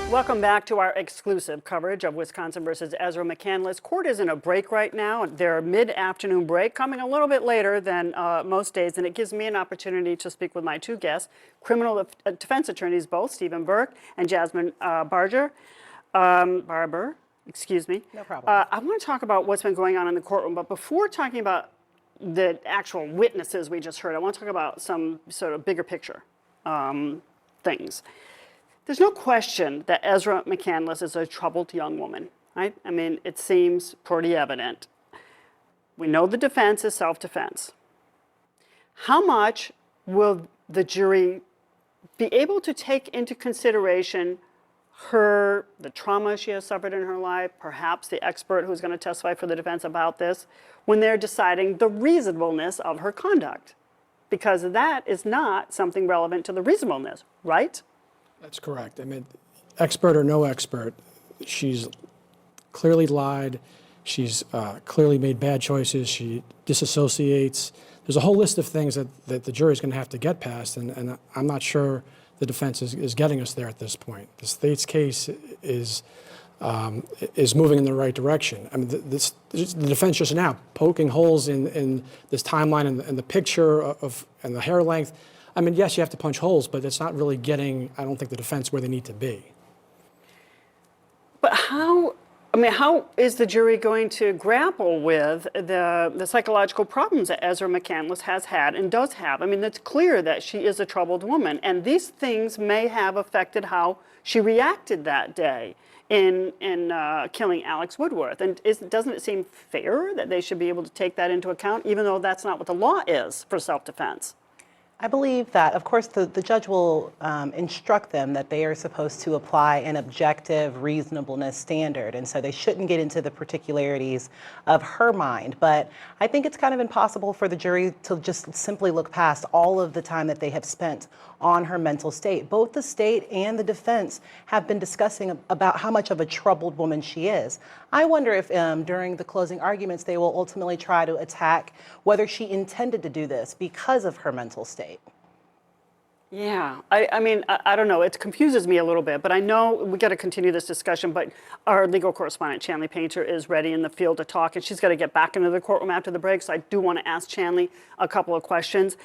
Welcome back to our exclusive coverage of Wisconsin versus Ezra McCandless. Court is in a break right now. Their mid-afternoon break coming a little bit later than most days, and it gives me an opportunity to speak with my two guests, criminal defense attorneys both, Stephen Burke and Jasmine Barber, excuse me. No problem. I want to talk about what's been going on in the courtroom, but before talking about the actual witnesses we just heard, I want to talk about some sort of bigger picture things. There's no question that Ezra McCandless is a troubled young woman, right? I mean, it seems pretty evident. We know the defense is self-defense. How much will the jury be able to take into consideration the trauma she has suffered in her life, perhaps the expert who's going to testify for the defense about this, when they're deciding the reasonableness of her conduct? Because that is not something relevant to the reasonableness, right? That's correct. I mean, expert or no expert, she's clearly lied. She's clearly made bad choices. She disassociates. There's a whole list of things that the jury's going to have to get past, and I'm not sure the defense is getting us there at this point. The state's case is moving in the right direction. I mean, the defense just now poking holes in this timeline and the picture and the hair length. I mean, yes, you have to punch holes, but it's not really getting, I don't think, the defense where they need to be. But how is the jury going to grapple with the psychological problems that Ezra McCandless has had and does have? I mean, it's clear that she is a troubled woman, and these things may have affected how she reacted that day in killing Alex Woodworth. And doesn't it seem fair that they should be able to take that into account, even though that's not what the law is for self-defense? I believe that, of course, the judge will instruct them that they are supposed to apply an objective reasonableness standard, and so they shouldn't get into the particularities of her mind. But I think it's kind of impossible for the jury to just simply look past all of the time that they have spent on her mental state. Both the state and the defense have been discussing about how much of a troubled woman she is. I wonder if during the closing arguments they will ultimately try to attack whether she intended to do this because of her mental state. Yeah, I mean, I don't know. It confuses me a little bit, but I know we got to continue this discussion, but our legal correspondent, Chanley Painter, is ready in the field to talk, and she's got to get back into the courtroom after the break, so I do want to ask Chanley a couple of questions.